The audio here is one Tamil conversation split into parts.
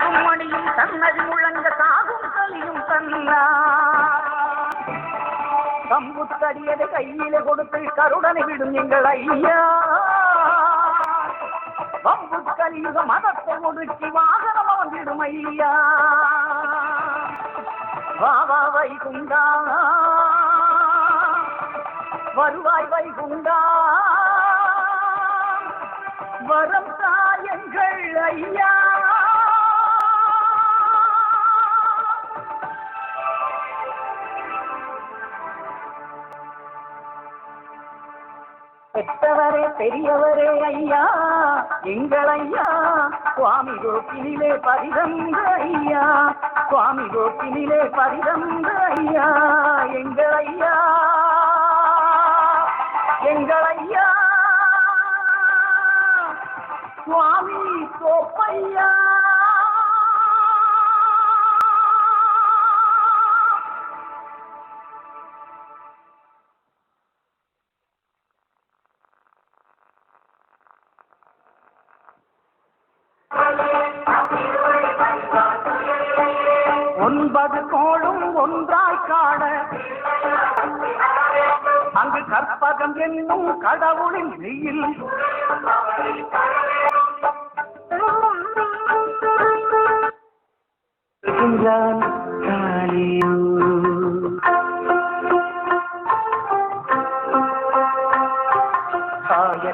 தங்கும் மணியும் தன்னடி முழங்க சாகும் கலியும் தன்னா கம்புத்தடியதை கையில கொடுத்து கருடனை விடும் எங்கள் ஐயா வம்பு கலியுக மதத்தை ஒடுக்கி வாகனம் வந்துடும் ஐயா வாவா வைகுண்டா வருவாய் வைகுண்டா வரம் தாயங்கள் ஐயா பெற்றவரே பெரியவரே ஐயா எங்கள் ஐயா சுவாமி கோப்பினிலே பரிதந்த ஐயா சுவாமி கோப்பினிலே பரிதந்த ஐயா எங்கள் ஐயா எங்கள் ஐயா சுவாமி கோப்பையா ஒன்பது கோளும் ஒன்றாய் காண அங்கு கற்பகம் என்னும் கடவுளின் வெயில்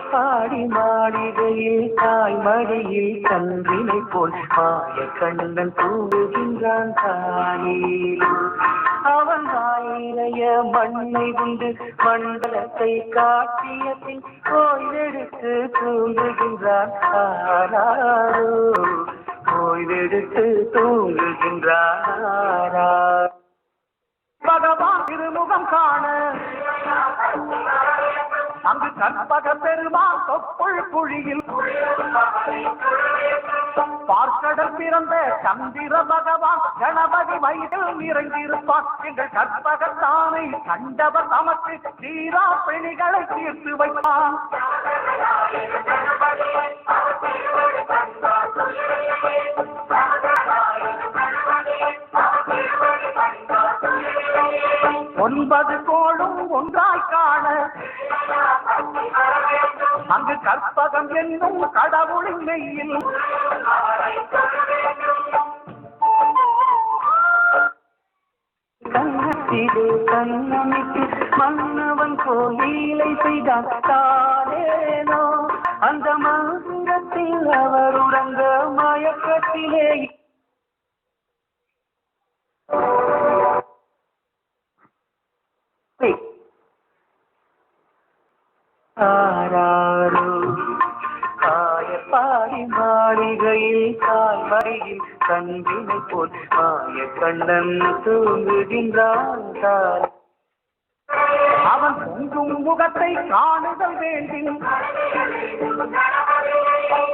பாடி மாளிகையில் தாய்மடியில் கன்றினை போல் மாய கண்ணன் தூங்குகின்றான் தாயிலோ அவன் வாயிலைய மண்ணை உண்டு மண்டலத்தை காட்டிய பின் ஓய்வெடுத்து தூங்குகின்றான் ஆராரோ ஓய்வெடுத்து தூங்குகின்றான் பகவான் திருமுகம் காண அங்கு கற்பக பெருமான் தொப்புள் குழியில் பார்க்கடல் பிறந்த சந்திர பகவான் கணபதி வயதில் இறங்கியிருப்பான் எங்கள் கற்பகத்தானை கண்டவர் தமக்கு தீரா பிணிகளை தீர்த்து வைப்பான் ஒன்பது கோளும் ஒன்றாய் காண அங்கு கற்பகம் என்னும் கடவுளின் மெய்யில் கண்ணத்திலே கண்ணமிட்டு மன்னவன் கோயிலை செய்தான் தானேனோ அந்த மந்திரத்தில் அவர் உறங்க மயக்கத்திலே ஆராரோ காயப்பாடி மாளிகையில் தாய்மடியில் கண்பினை போல் மாய கண்ணன் தூங்குகின்றான் அவன் பொங்கும் முகத்தை காணுதல் வேண்டும்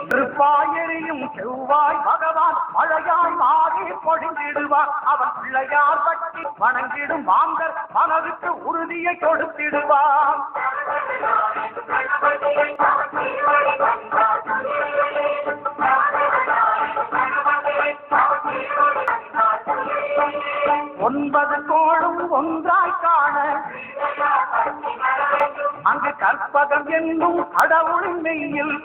திருப்பாயெறியும் செவ்வாய் பகவான் மழையாய் மாறி பொழிந்திடுவார் அவன் பிள்ளையார் பற்றி வணங்கிடும் மாந்தர் மனதுக்கு உறுதியை கொடுத்திடுவார் ஒன்பது கோளும் ஒன்றாய் காண அங்கு கற்பகம் என்னும் கடவுளின் மெய்யில்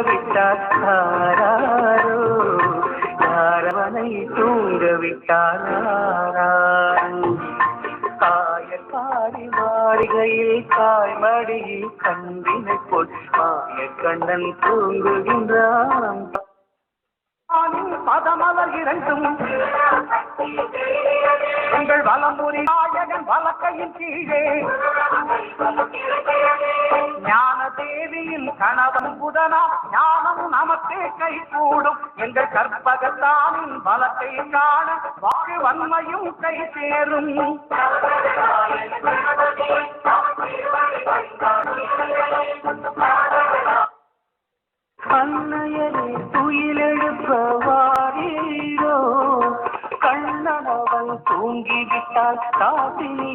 விட்டார் ஆராரோ யாரவனை தூங்க விட்டார் காயப்பாடி மாளிகையில் தாய்மடியில் கண்பினை போல் மாய கண்ணன் தூங்குகின்றான் பதமலர் இரண்டும் உங்கள் வலமுறை நாயகன் வலக்கையின் கீழே ஞான தேவியின் கணவன் புதனா ஞானம் நமக்கே கை கூடும் எங்கள் கற்பகத்தானின் பலத்தை காண வாழு வன்மையும் கை சேரும் அன்னையரே துயிலெழுப்ப வாரீரோ கண்ணனவன் தூங்கிவிட்டால் காசினி.